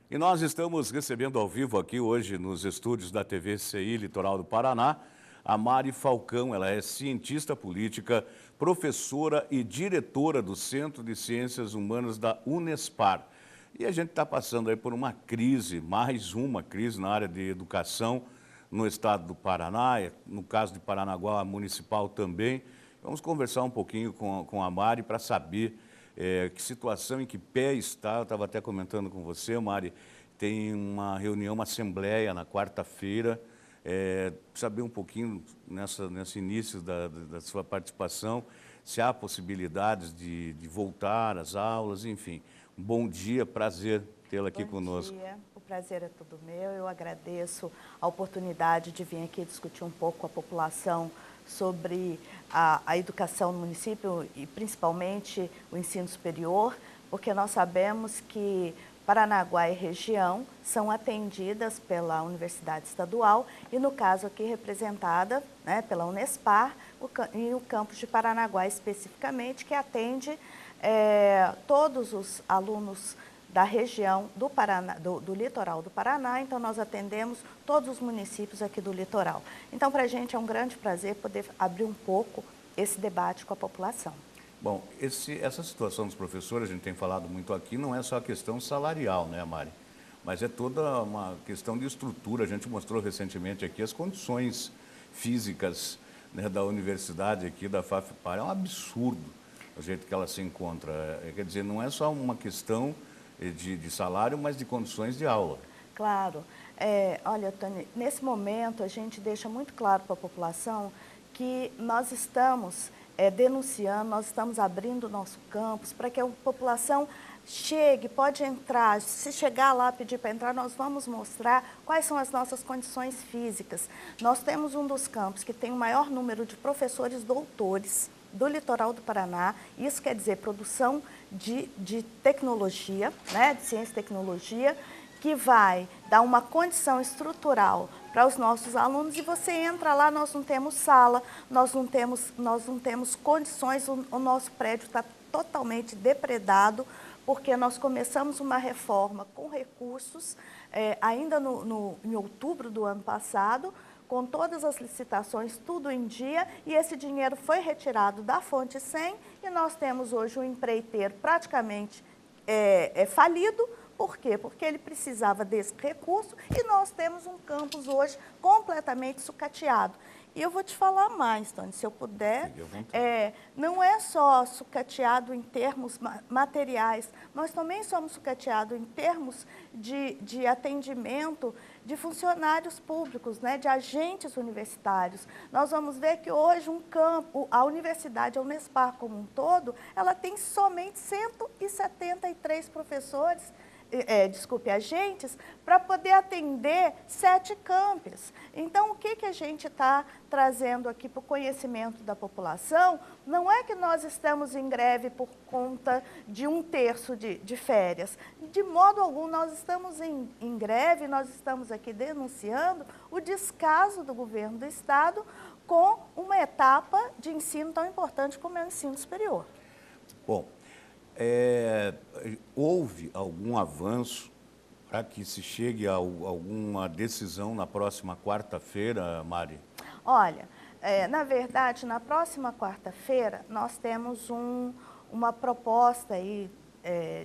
E nós estamos recebendo ao vivo aqui hoje nos estúdios da TV CI Litoral do Paraná, a Mari Falcão. Ela é cientista política, professora e diretora do Centro de Ciências Humanas da Unespar. E a gente está passando aí por uma crise, mais uma crise na área de educação no estado do Paraná, no caso de Paranaguá Municipal também. Vamos conversar um pouquinho com a Mari para saber que situação, em que pé está. Eu estava até comentando com você, Mari, tem uma reunião, uma assembleia na quarta-feira, saber um pouquinho nesse início da sua participação, se há possibilidades de voltar às aulas, enfim. Um bom dia, prazer tê-la aqui conosco. Bom dia, o prazer é todo meu. Eu agradeço a oportunidade de vir aqui discutir um pouco com a população sobre a educação no município e principalmente o ensino superior, porque nós sabemos que Paranaguá e região são atendidas pela Universidade Estadual e, no caso aqui, representada, né, pela Unespar e o campus de Paranaguá especificamente, que atende todos os alunos da região do Paraná, do litoral do Paraná. Então nós atendemos todos os municípios aqui do litoral. Então para a gente é um grande prazer poder abrir um pouco esse debate com a população. Bom, essa situação dos professores, a gente tem falado muito aqui, não é só a questão salarial, né, Mari? Mas é toda uma questão de estrutura. A gente mostrou recentemente aqui as condições físicas, né, da universidade aqui, da FAFPAR. É um absurdo o jeito que ela se encontra. Quer dizer, não é só uma questão de salário, mas de condições de aula. Claro. Olha, Tony, nesse momento a gente deixa muito claro para a população que nós estamos denunciando, nós estamos abrindo o nosso campus para que a população chegue, pode entrar. Se chegar lá pedir para entrar, nós vamos mostrar quais são as nossas condições físicas. Nós temos um dos campos que tem o maior número de professores doutores do litoral do Paraná. Isso quer dizer produção de tecnologia, né, de ciência e tecnologia, que vai dar uma condição estrutural para os nossos alunos. E você entra lá, nós não temos sala, nós não temos condições, o nosso prédio está totalmente depredado, porque nós começamos uma reforma com recursos ainda em outubro do ano passado, com todas as licitações, tudo em dia, e esse dinheiro foi retirado da fonte 100 e nós temos hoje um empreiteiro praticamente falido. Por quê? Porque ele precisava desse recurso e nós temos um campus hoje completamente sucateado. E eu vou te falar mais, Tony, se eu puder. Não é só sucateado em termos materiais, nós também somos sucateados em termos de atendimento de funcionários públicos, né, de agentes universitários. Nós vamos ver que hoje a universidade, a Unespar como um todo, ela tem somente 173 professores, agentes, para poder atender 7 campos. Então, o que a gente está trazendo aqui para o conhecimento da população, não é que nós estamos em greve por conta de 1/3 de férias. De modo algum, nós estamos em greve, nós estamos aqui denunciando o descaso do governo do Estado com uma etapa de ensino tão importante como é o ensino superior. Bom, houve algum avanço para que se chegue a alguma decisão na próxima quarta-feira, Mari? Olha, na verdade, na próxima quarta-feira, nós temos uma proposta aí,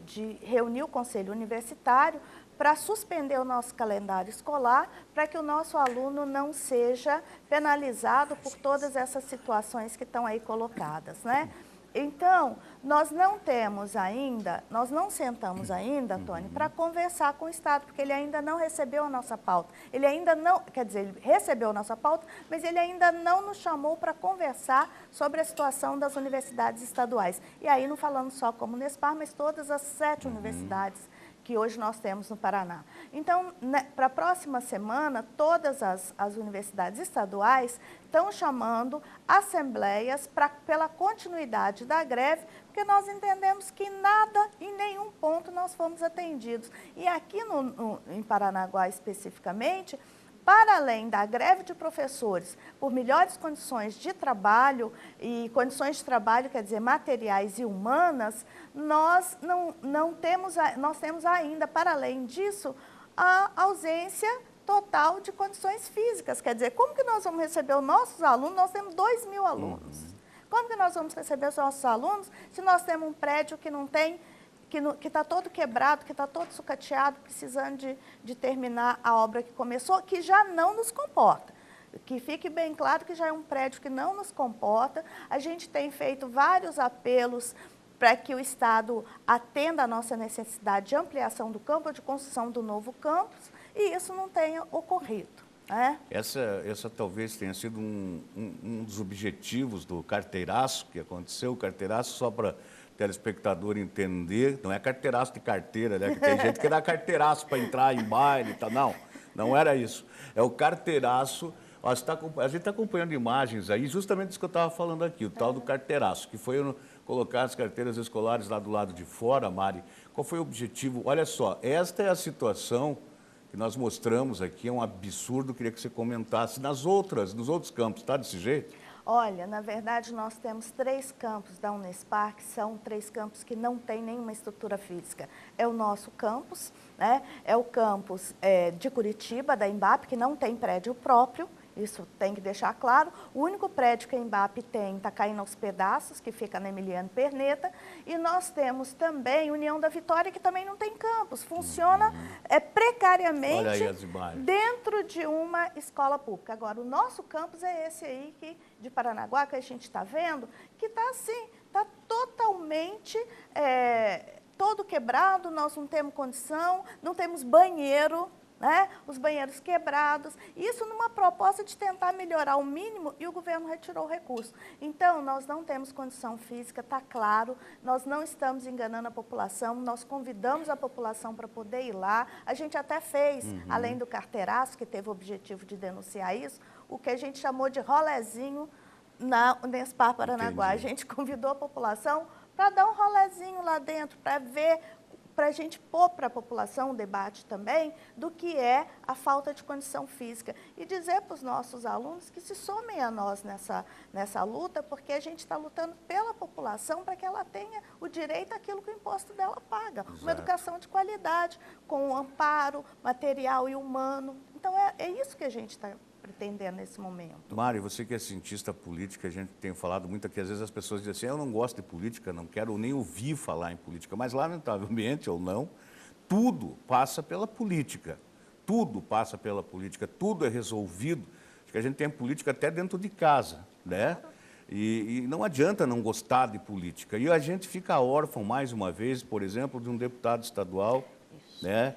de reunir o Conselho Universitário para suspender o nosso calendário escolar, para que o nosso aluno não seja penalizado por todas essas situações que estão aí colocadas, né? Então, nós não sentamos ainda, Tony, para conversar com o Estado, porque ele ainda não recebeu a nossa pauta. Ele ainda não, quer dizer, ele recebeu a nossa pauta, mas ele ainda não nos chamou para conversar sobre a situação das universidades estaduais. E aí não falando só como Unespar, mas todas as 7 universidades que hoje nós temos no Paraná. Então, para a próxima semana, todas as universidades estaduais estão chamando assembleias pela continuidade da greve, porque nós entendemos que nada, em nenhum ponto, nós fomos atendidos. E aqui em Paranaguá, especificamente, para além da greve de professores por melhores condições de trabalho, e condições de trabalho, quer dizer, materiais e humanas, nós temos ainda, para além disso, a ausência total de condições físicas. Quer dizer, como que nós vamos receber os nossos alunos? Nós temos 2.000 alunos. Como que nós vamos receber os nossos alunos se nós temos um prédio que não tem, que está todo quebrado, que está todo sucateado, precisando de terminar a obra que começou, que já não nos comporta? Que fique bem claro que já é um prédio que não nos comporta. A gente tem feito vários apelos para que o Estado atenda a nossa necessidade de ampliação do campo, de construção do novo campus, e isso não tenha ocorrido. Essa talvez tenha sido um dos objetivos do carteiraço que aconteceu. O carteiraço, só para telespectador entender, não é carteiraço de carteira, né? Que tem gente que dá carteiraço para entrar em baile e tal. Não era isso. É o carteiraço. Ó, a gente está acompanhando imagens aí, justamente isso que eu estava falando aqui, o tal do carteiraço, que foi colocar as carteiras escolares lá do lado de fora, Mari. Qual foi o objetivo? Olha só, esta é a situação que nós mostramos aqui, é um absurdo, queria que você comentasse nos outros campos, está desse jeito? Olha, na verdade, nós temos 3 campos da Unespar, que são 3 campos que não têm nenhuma estrutura física. É o nosso campus, né? É o campus de Curitiba, da Embap, que não tem prédio próprio. Isso tem que deixar claro. O único prédio que a Embap tem está caindo aos pedaços, que fica na Emiliano Perneta. E nós temos também União da Vitória, que também não tem campus. Funciona precariamente dentro de uma escola pública. Agora, o nosso campus é esse aí de Paranaguá, que a gente está vendo, que está assim, está totalmente todo quebrado, nós não temos condição, não temos banheiro, né? Os banheiros quebrados, isso numa proposta de tentar melhorar o mínimo, e o governo retirou o recurso. Então, nós não temos condição física, está claro, nós não estamos enganando a população, nós convidamos a população para poder ir lá, a gente até fez, além do carteiraço, que teve o objetivo de denunciar isso, o que a gente chamou de rolezinho na Unespar Paranaguá. A gente convidou a população para dar um rolezinho lá dentro, para ver, para a gente pôr para a população um debate também do que é a falta de condição física e dizer para os nossos alunos que se somem a nós nessa luta, porque a gente está lutando pela população para que ela tenha o direito àquilo que o imposto dela paga. Exato. Uma educação de qualidade, com amparo material e humano. Então, é isso que a gente está pretendendo nesse momento. Mário, você que é cientista política, a gente tem falado muito aqui, às vezes as pessoas dizem assim, eu não gosto de política, não quero nem ouvir falar em política, mas lamentavelmente ou não, tudo passa pela política, tudo passa pela política, tudo é resolvido. Acho que a gente tem política até dentro de casa, né? E não adianta não gostar de política. E a gente fica órfão, mais uma vez, por exemplo, de um deputado estadual, né?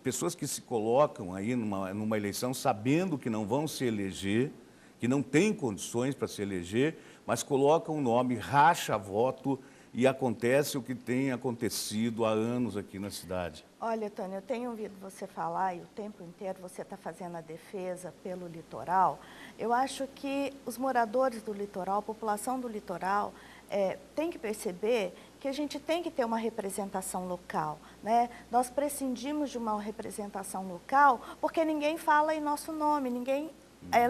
Pessoas que se colocam aí numa eleição sabendo que não vão se eleger, que não têm condições para se eleger, mas colocam o nome, racha voto e acontece o que tem acontecido há anos aqui na cidade. Olha, Tânia, eu tenho ouvido você falar e o tempo inteiro você está fazendo a defesa pelo litoral. Eu acho que os moradores do litoral, a população do litoral, tem que perceber que a gente tem que ter uma representação local, né? Nós prescindimos de uma representação local porque ninguém fala em nosso nome, ninguém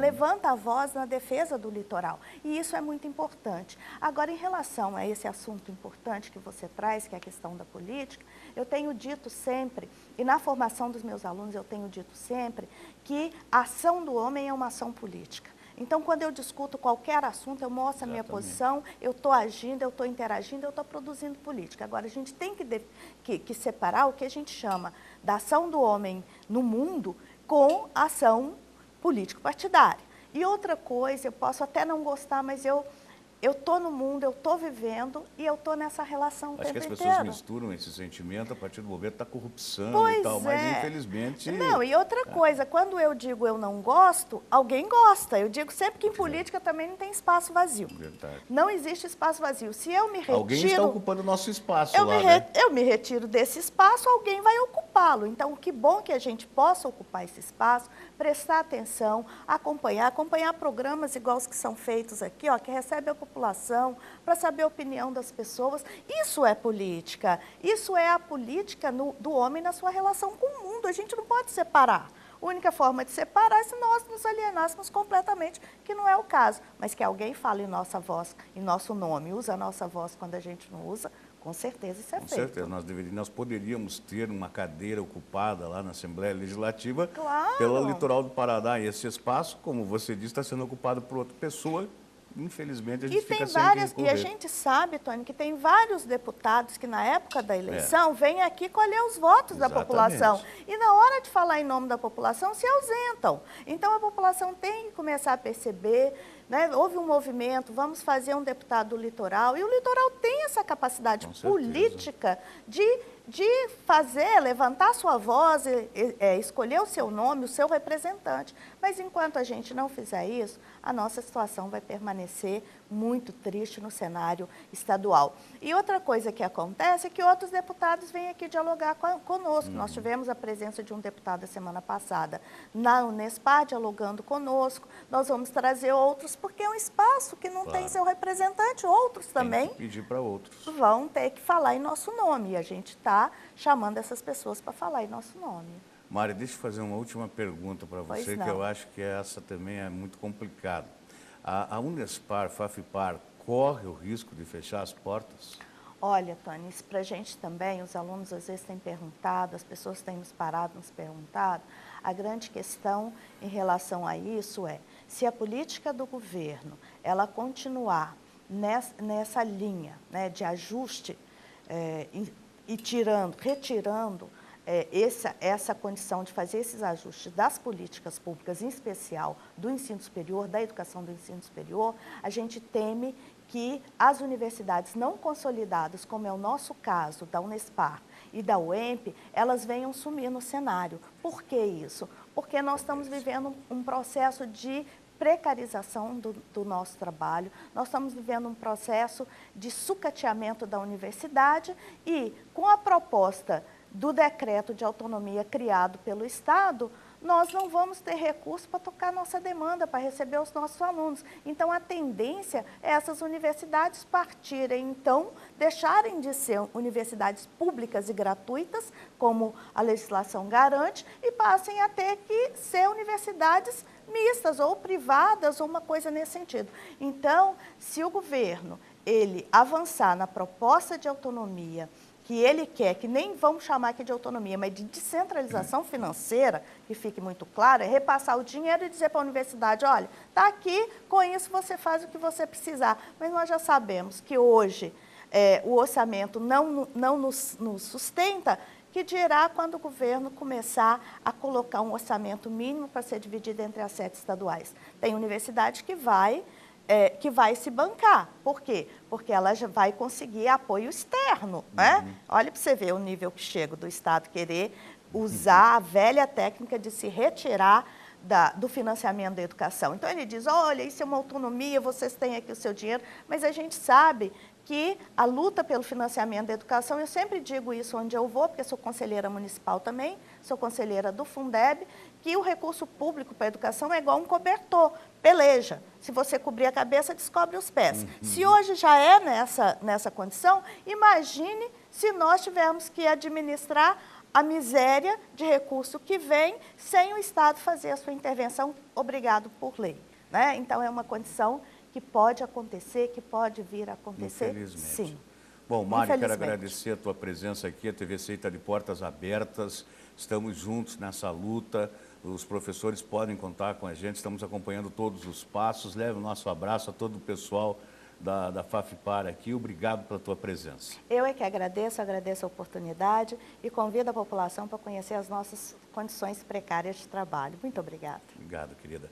levanta a voz na defesa do litoral. E isso é muito importante. Agora, em relação a esse assunto importante que você traz, que é a questão da política, eu tenho dito sempre, e na formação dos meus alunos eu tenho dito sempre, que a ação do homem é uma ação política. Então, quando eu discuto qualquer assunto, eu mostro a minha posição, eu estou agindo, eu estou interagindo, eu estou produzindo política. Agora, a gente tem que separar o que a gente chama da ação do homem no mundo com a ação político-partidária. E outra coisa, eu posso até não gostar, mas eu estou no mundo, eu estou vivendo e eu estou nessa relação o tempo inteiro. Acho que as pessoas misturam esse sentimento a partir do momento da corrupção e tal, mas infelizmente... Não, e outra coisa, quando eu digo eu não gosto, alguém gosta. Eu digo sempre que em política também não tem espaço vazio. Verdade. Não existe espaço vazio. Se eu me retiro... Alguém está ocupando o nosso espaço eu me retiro desse espaço, alguém vai ocupá-lo. Então, que bom que a gente possa ocupar esse espaço, prestar atenção, acompanhar programas igual os que são feitos aqui, ó, que recebe a população, para saber a opinião das pessoas. Isso é política. Isso é a política do homem na sua relação com o mundo. A gente não pode separar A única forma de separar é se nós nos alienássemos completamente, que não é o caso. Mas que alguém fale em nossa voz, em nosso nome, usa a nossa voz quando a gente não usa, com certeza isso é feito. Com certeza, nós poderíamos ter uma cadeira ocupada lá na Assembleia Legislativa Claro. pelo litoral do Paraná. E esse espaço, como você disse, está sendo ocupado por outra pessoa. Infelizmente, a gente fica sem quem recorrer. E a gente sabe, Tony, que tem vários deputados que na época da eleição vêm aqui colher os votos da população. E na hora de falar em nome da população, se ausentam. Então a população tem que começar a perceber, né? Houve um movimento, vamos fazer um deputado do litoral. E o litoral tem essa capacidade política de fazer, levantar sua voz, escolher o seu nome, o seu representante. Mas enquanto a gente não fizer isso, a nossa situação vai permanecer muito triste no cenário estadual. E outra coisa que acontece é que outros deputados vêm aqui dialogar conosco. Nós tivemos a presença de um deputado a semana passada na Unespar dialogando conosco. Nós vamos trazer outros, porque é um espaço que não tem seu representante. Outros também tem que pedir para outros. Vão ter que falar em nosso nome. E a gente está chamando essas pessoas para falar em nosso nome. Mari, deixa eu fazer uma última pergunta para você, que eu acho que essa também é muito complicada. A Unespar, Fafipar, corre o risco de fechar as portas? Olha, Tony, isso para a gente também, os alunos às vezes têm perguntado, as pessoas têm nos parado, nos perguntado. A grande questão em relação a isso é, se a política do governo, ela continuar nessa linha, né, de ajuste retirando essa condição de fazer esses ajustes das políticas públicas, em especial do ensino superior, da educação do ensino superior, a gente teme que as universidades não consolidadas, como é o nosso caso da Unespar e da UEMP, elas venham sumir no cenário. Por que isso? Porque nós estamos vivendo um processo de precarização do nosso trabalho, nós estamos vivendo um processo de sucateamento da universidade e, com a proposta do decreto de autonomia criado pelo Estado, nós não vamos ter recurso para tocar nossa demanda, para receber os nossos alunos. Então, a tendência é essas universidades partirem, então, deixarem de ser universidades públicas e gratuitas, como a legislação garante, e passem a ter que ser universidades mistas ou privadas, ou uma coisa nesse sentido. Então, se o governo ele avançar na proposta de autonomia que ele quer, que nem vamos chamar aqui de autonomia, mas de descentralização financeira, que fique muito claro, é repassar o dinheiro e dizer para a universidade, olha, está aqui, com isso você faz o que você precisar. Mas nós já sabemos que hoje o orçamento não nos sustenta, que dirá quando o governo começar a colocar um orçamento mínimo para ser dividido entre as 7 estaduais. Tem universidade que vai se bancar. Por quê? Porque ela já vai conseguir apoio externo. Né? Olha para você ver o nível que chega do Estado querer usar a velha técnica de se retirar do financiamento da educação. Então, ele diz, olha, isso é uma autonomia, vocês têm aqui o seu dinheiro, mas a gente sabe que a luta pelo financiamento da educação, eu sempre digo isso onde eu vou, porque sou conselheira municipal também, sou conselheira do Fundeb, que o recurso público para a educação é igual um cobertor, peleja. Se você cobrir a cabeça, descobre os pés. Se hoje já é nessa condição, imagine se nós tivermos que administrar a miséria de recurso que vem sem o Estado fazer a sua intervenção, obrigado por lei. Né? Então, é uma condição que pode acontecer, que pode vir a acontecer, sim. Bom, Mari, quero agradecer a tua presença aqui, a TVC está de portas abertas, estamos juntos nessa luta, os professores podem contar com a gente, estamos acompanhando todos os passos, leve o nosso abraço a todo o pessoal da Fafipar aqui, obrigado pela tua presença. Eu é que agradeço a oportunidade e convido a população para conhecer as nossas condições precárias de trabalho. Muito obrigada. Obrigado, querida.